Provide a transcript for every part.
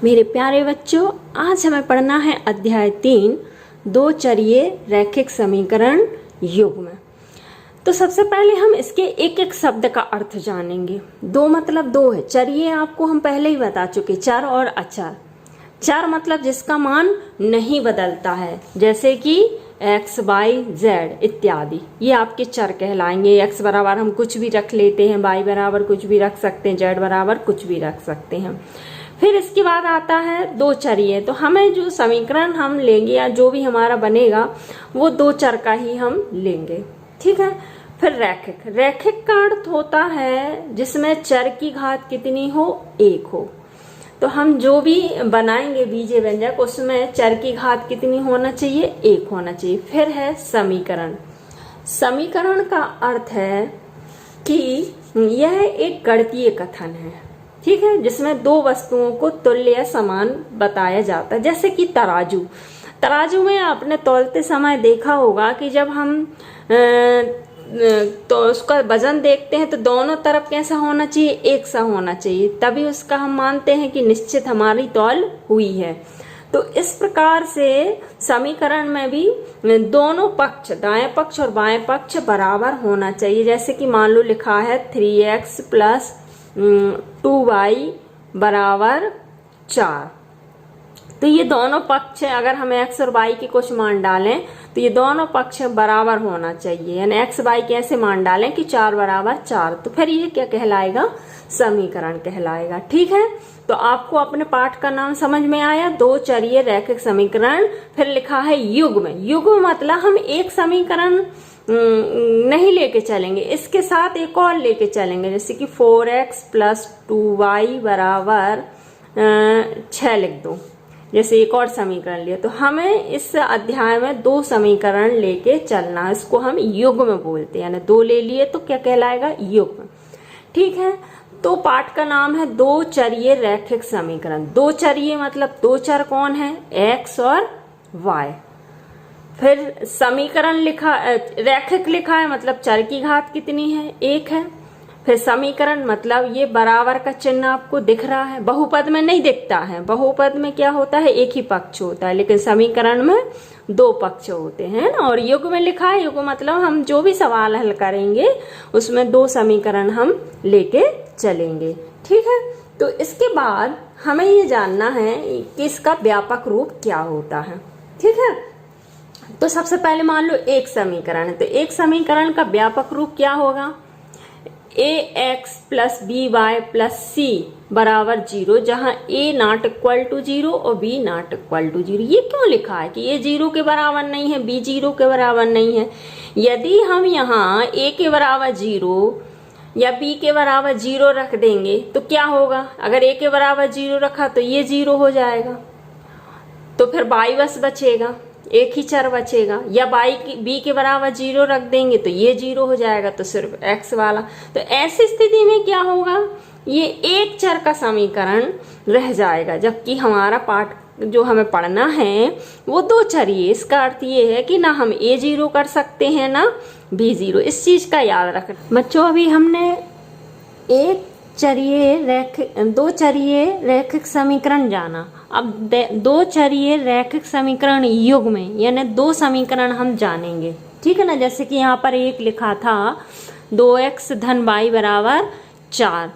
मेरे प्यारे बच्चों, आज हमें पढ़ना है अध्याय 3 दो चरीय रैखिक समीकरण युग्म। तो सबसे पहले हम इसके एक एक शब्द का अर्थ जानेंगे। दो मतलब दो है, चरीय आपको हम पहले ही बता चुके, चर और अचर। चर मतलब जिसका मान नहीं बदलता है, जैसे कि x, y, z इत्यादि, ये आपके चर कहलाएंगे। x बराबर हम कुछ भी रख लेते हैं, y बराबर कुछ भी रख सकते हैं, z बराबर कुछ भी रख सकते हैं। फिर इसके बाद आता है दो चरीय। तो हमें जो समीकरण हम लेंगे या जो भी हमारा बनेगा वो दो चर का ही हम लेंगे, ठीक है। फिर रैखिक, रैखिक का अर्थ होता है जिसमें चर की घात कितनी हो, एक हो। तो हम जो भी बनाएंगे बीजीय व्यंजक, उसमें चर की घात कितनी होना चाहिए, एक होना चाहिए। फिर है समीकरण। समीकरण का अर्थ है कि यह एक गणितीय कथन है, ठीक है, जिसमें दो वस्तुओं को तुल्य या समान बताया जाता है। जैसे कि तराजू, तराजू में आपने तौलते समय देखा होगा कि जब हम तो उसका वजन देखते हैं तो दोनों तरफ कैसा होना चाहिए, एक सा होना चाहिए, तभी उसका हम मानते हैं कि निश्चित हमारी तौल हुई है। तो इस प्रकार से समीकरण में भी दोनों पक्ष, दाएं पक्ष और बाएं पक्ष बराबर होना चाहिए। जैसे कि मान लो लिखा है 3x प्लस 2y बराबर 4, तो ये दोनों पक्ष अगर हम x और y के कुछ मान डालें तो ये दोनों पक्ष बराबर होना चाहिए। यानी x y के ऐसे मान डालें कि 4 बराबर 4, तो फिर ये क्या कहलाएगा, समीकरण कहलाएगा, ठीक है। तो आपको अपने पाठ का नाम समझ में आया, दो चरीय रैखिक समीकरण। फिर लिखा है युग्म। युग्म मतलब हम एक समीकरण नहीं लेके चलेंगे, इसके साथ एक और लेके चलेंगे। जैसे कि 4x प्लस 2y बराबर 6 लिख दो, जैसे एक और समीकरण लिया। तो हमें इस अध्याय में दो समीकरण लेके चलना, इसको हम युग्म बोलते हैं। यानी दो ले लिए तो क्या कहलाएगा, युग्म, ठीक है। तो पाठ का नाम है दो चरीय रैखिक समीकरण। दो चरीय मतलब दो चर कौन है, x और y। फिर समीकरण लिखा, रैखिक लिखा है मतलब चर की घात कितनी है, एक है। फिर समीकरण मतलब ये बराबर का चिन्ह आपको दिख रहा है, बहुपद में नहीं दिखता है। बहुपद में क्या होता है, एक ही पक्ष होता है, लेकिन समीकरण में दो पक्ष होते हैं ना। और युग्म में लिखा है, युग्म मतलब हम जो भी सवाल हल करेंगे उसमें दो समीकरण हम लेके चलेंगे, ठीक है। तो इसके बाद हमें ये जानना है कि इसका व्यापक रूप क्या होता है, ठीक है। तो सबसे पहले मान लो एक समीकरण है, तो एक समीकरण का व्यापक रूप क्या होगा, ax plus B Y plus C बराबर 0, जहां a नॉट इक्वल टू 0 और b नॉट इक्वल टू 0। ये क्यों लिखा है कि a 0 के बराबर नहीं है, b 0 के बराबर नहीं है। यदि हम यहाँ a के बराबर 0 या b के बराबर 0 रख देंगे तो क्या होगा, अगर a के बराबर 0 रखा तो ये 0 हो जाएगा, तो फिर y बस बचेगा, एक ही चर बचेगा। या b के बराबर 0 रख देंगे तो ये 0 हो जाएगा, तो सिर्फ x वाला। तो ऐसी स्थिति में क्या होगा, ये एक चर का समीकरण रह जाएगा, जबकि हमारा पाठ जो हमें पढ़ना है वो दो चरीय। इसका अर्थ ये है कि ना हम a 0 कर सकते हैं ना b 0, इस चीज का याद रखना बच्चों। अभी हमने दो चरीय रैखिक समीकरण जाना, अब दो चरीय रैखिक समीकरण युग्म में, यानी दो समीकरण हम जानेंगे, ठीक है ना। जैसे कि यहाँ पर एक लिखा था 2x धन y बराबर 4,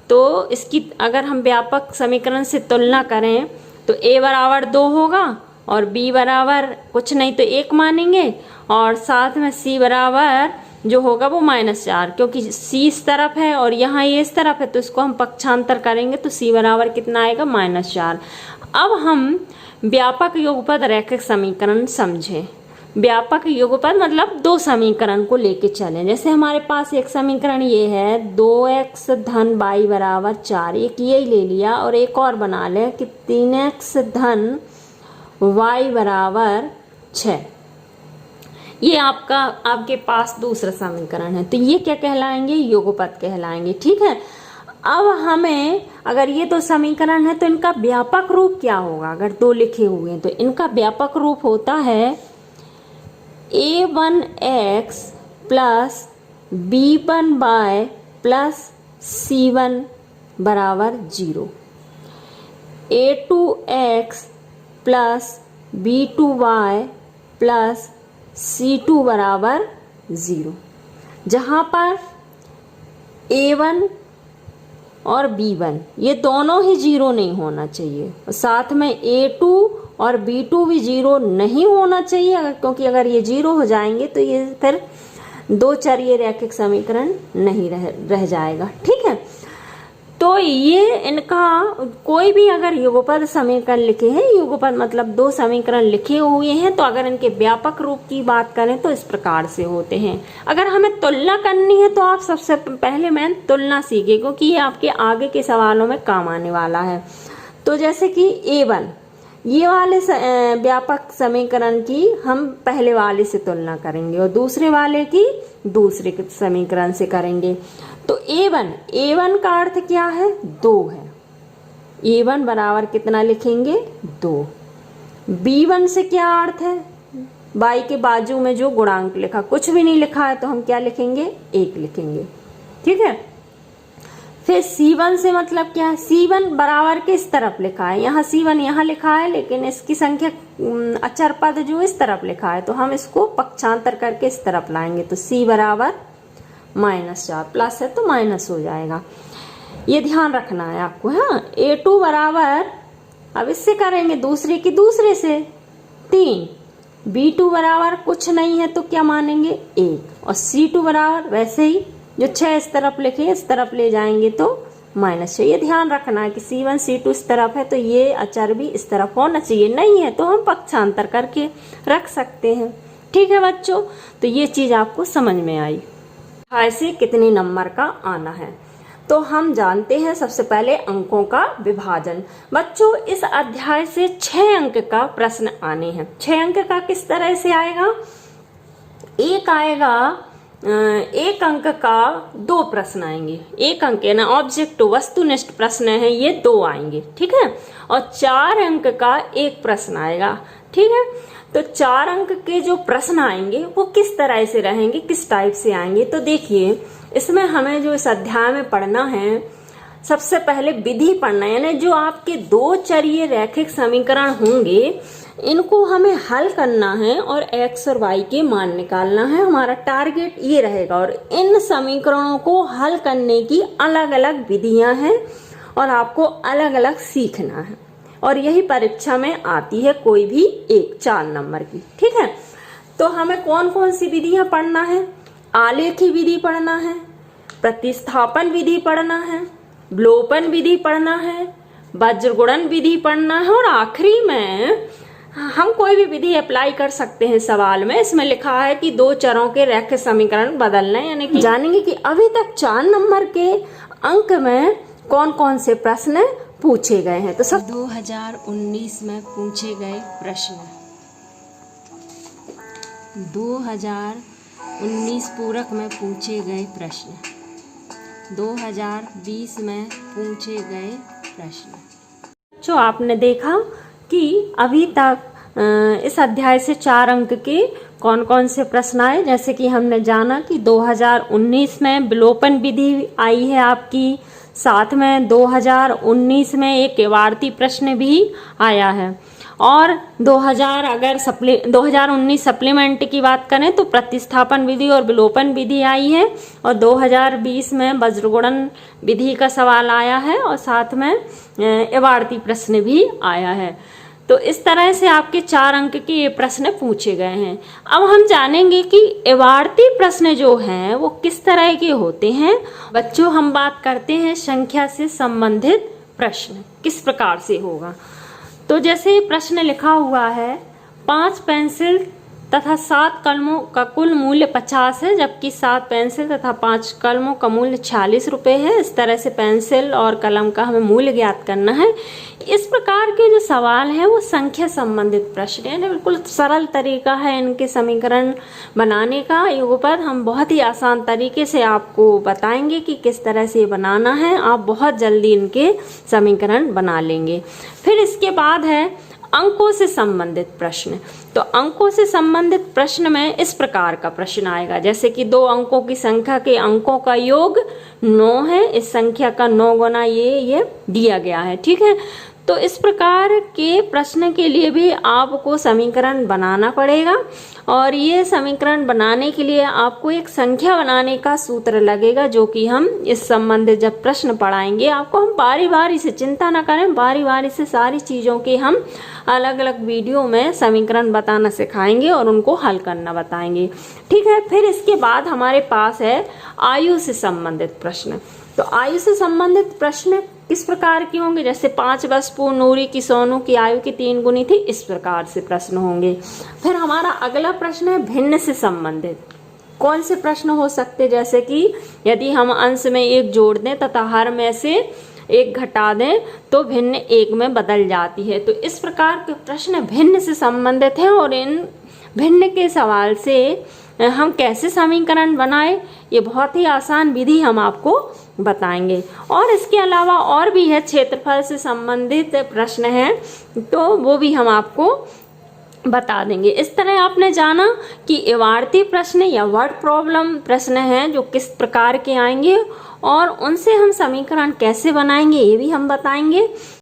तो इसकी अगर हम व्यापक समीकरण से तुलना करें तो a बराबर 2 होगा और b बराबर कुछ नहीं तो 1 मानेंगे, और साथ में c बराबर जो होगा वो -4, क्योंकि c इस तरफ है और यहाँ ये इस तरफ है, तो इसको हम पक्षांतर करेंगे तो c बराबर कितना आएगा, -4। अब हम व्यापक युगपद रैखिक समीकरण समझें। व्यापक युगपद मतलब दो समीकरण को लेके चलें। जैसे हमारे पास एक समीकरण ये है 2x धन y बराबर 4, एक यही ले लिया, और एक और बना ले कि 3x धन y बराबर 6। ये आपके पास दूसरा समीकरण है, तो ये क्या कहलाएंगे, युगपद कहलाएंगे, ठीक है। अब हमें अगर ये दो समीकरण है तो इनका व्यापक रूप क्या होगा, अगर दो लिखे हुए हैं तो इनका व्यापक रूप होता है a1x plus b1y plus c1 बराबर 0। a2x plus b2y plus c2 बराबर 0, जहाँ पर a1 और b1 ये दोनों ही 0 नहीं होना चाहिए, साथ में a2 और b2 भी 0 नहीं होना चाहिए, क्योंकि अगर ये 0 हो जाएंगे तो ये फिर दो चरीय रैखिक समीकरण नहीं रह जाएगा। ठीक है, तो ये इनका कोई भी अगर युगपद समीकरण लिखे हैं, युगपद मतलब दो समीकरण लिखे हुए हैं, तो अगर इनके व्यापक रूप की बात करें तो इस प्रकार से होते हैं। अगर हमें तुलना करनी है तो आप सबसे पहले मैं तुलना सीखे, क्योंकि ये आपके आगे के सवालों में काम आने वाला है। तो जैसे कि a1 ये वाले व्यापक समीकरण की हम पहले वाले से तुलना करेंगे और दूसरे वाले की दूसरे समीकरण से करेंगे। तो a1 का अर्थ क्या है? 2 है। a1 बराबर कितना लिखेंगे? 2। b1 से क्या अर्थ है? y के बाजू में जो गुणांक लिखा, कुछ भी नहीं लिखा है तो हम क्या लिखेंगे? 1 लिखेंगे। ठीक है, फिर c1 से मतलब क्या है? c1 बराबर के इस तरफ लिखा है, यहाँ c1 यहाँ लिखा है, लेकिन इसकी संख्या अचर पद जो इस तरफ लिखा है, तो हम इसको पक्षांतर करके इस तरफ लाएंगे, तो c बराबर -4, प्लस है तो माइनस हो जाएगा, ये ध्यान रखना है आपको। हाँ, a2 बराबर, अब इससे करेंगे दूसरे की दूसरे से 3, b2 बराबर कुछ नहीं है तो क्या मानेंगे? 1, और c2 बराबर वैसे ही जो 6 इस तरफ लिखे इस तरफ ले जाएंगे तो -6। ये ध्यान रखना है कि c1 c2 इस तरफ है तो ये अचर भी इस तरफ होना चाहिए, नहीं है तो हम पक्षांतर करके रख सकते हैं। ठीक है बच्चों, तो ये चीज आपको समझ में आई। ऐसे कितने नंबर का आना है, तो हम जानते हैं सबसे पहले अंकों का विभाजन। बच्चों इस अध्याय से 6 अंक का प्रश्न आने हैं। 6 अंक का किस तरह से आएगा? एक आएगा, 1 अंक का 2 प्रश्न आएंगे। 1 अंक है ना, ऑब्जेक्टिव वस्तुनिष्ठ प्रश्न है, ये 2 आएंगे। ठीक है, और 4 अंक का 1 प्रश्न आएगा। ठीक है, तो 4 अंक के जो प्रश्न आएंगे वो किस तरह से रहेंगे, किस टाइप से आएंगे? तो देखिए, इसमें हमें जो इस अध्याय में पढ़ना है, सबसे पहले विधि पढ़ना है, यानी जो आपके 2 चरीय रैखिक समीकरण होंगे इनको हमें हल करना है और x और y के मान निकालना है। हमारा टारगेट ये रहेगा, और इन समीकरणों को हल करने की अलग अलग विधियां हैं और आपको अलग अलग सीखना है, और यही परीक्षा में आती है कोई भी एक 4 नंबर की। ठीक है, तो हमें कौन कौन सी विधियां पढ़ना है? आलेखी विधि पढ़ना है, प्रतिस्थापन विधि पढ़ना है, विलोपन विधि पढ़ना है, वज्रगुणन विधि पढ़ना है, और आखिरी में हम कोई भी विधि अप्लाई कर सकते हैं सवाल में। इसमें लिखा है कि 2 चरों के रैखिक समीकरण बदलना है, यानी कि जानेंगे कि अभी तक 4 नंबर के अंक में कौन कौन से प्रश्न पूछे गए हैं। तो सब 2019 में पूछे गए प्रश्न, 2019 पूरक में पूछे गए प्रश्न, 2020 में पूछे गए प्रश्न। जो आपने देखा कि अभी तक इस अध्याय से 4 अंक के कौन कौन से प्रश्न आए, जैसे कि हमने जाना कि 2019 में विलोपन विधि आई है आपकी, साथ में 2019 में एक इवार्ती प्रश्न भी आया है, और 2019 सप्लीमेंट की बात करें तो प्रतिस्थापन विधि और विलोपन विधि आई है, और 2020 में वज्रगुणन विधि का सवाल आया है, और साथ में इवार्ती प्रश्न भी आया है। तो इस तरह से आपके 4 अंक के ये प्रश्न पूछे गए हैं। अब हम जानेंगे कि इवार्ती प्रश्न जो हैं वो किस तरह के होते हैं। बच्चों हम बात करते हैं संख्या से संबंधित प्रश्न किस प्रकार से होगा। तो जैसे प्रश्न लिखा हुआ है, 5 पेंसिल तथा 7 कलमों का कुल मूल्य 50 है, जबकि 7 पेंसिल तथा 5 कलमों का मूल्य 46 रुपए है। इस तरह से पेंसिल और कलम का हमें मूल्य ज्ञात करना है। इस प्रकार के जो सवाल है वो संख्या संबंधित प्रश्न है, बिल्कुल सरल तरीका है इनके समीकरण बनाने का। युगपद हम बहुत ही आसान तरीके से आपको बताएंगे कि किस तरह से बनाना है, आप बहुत जल्दी इनके समीकरण बना लेंगे। फिर इसके बाद है अंकों से संबंधित प्रश्न। तो अंकों से संबंधित प्रश्न में इस प्रकार का प्रश्न आएगा, जैसे कि 2 अंकों की संख्या के अंकों का योग 9 है, इस संख्या का 9 गुना ये दिया गया है। ठीक है, तो इस प्रकार के प्रश्न के लिए भी आपको समीकरण बनाना पड़ेगा, और ये समीकरण बनाने के लिए आपको एक संख्या बनाने का सूत्र लगेगा, जो कि हम इस संबंधित जब प्रश्न पढ़ाएंगे आपको, हम बारी बारी से, चिंता ना करें, बारी बारी से सारी चीजों के हम अलग अलग वीडियो में समीकरण बताना सिखाएंगे और उनको हल करना बताएंगे। ठीक है, फिर इसके बाद हमारे पास है आयु से संबंधित प्रश्न। तो आयु से संबंधित प्रश्न किस प्रकार के होंगे, जैसे 5 वर्ष पूर्व नूरी की सोनू की आयु की 3 गुनी थी, इस प्रकार से प्रश्न होंगे। फिर हमारा अगला प्रश्न है भिन्न से संबंधित। कौन से प्रश्न हो सकते, जैसे कि यदि हम अंश में 1 जोड़ दें तथा हर में से 1 घटा दें तो भिन्न 1 में बदल जाती है। तो इस प्रकार के प्रश्न भिन्न से संबंधित हैं, और इन भिन्न के सवाल से हम कैसे समीकरण बनाएं, ये बहुत ही आसान विधि हम आपको बताएंगे। और इसके अलावा और भी है, क्षेत्रफल से संबंधित प्रश्न है, तो वो भी हम आपको बता देंगे। इस तरह आपने जाना कि इवार्ती प्रश्न या वर्ड प्रॉब्लम प्रश्न हैं जो किस प्रकार के आएंगे, और उनसे हम समीकरण कैसे बनाएंगे ये भी हम बताएंगे।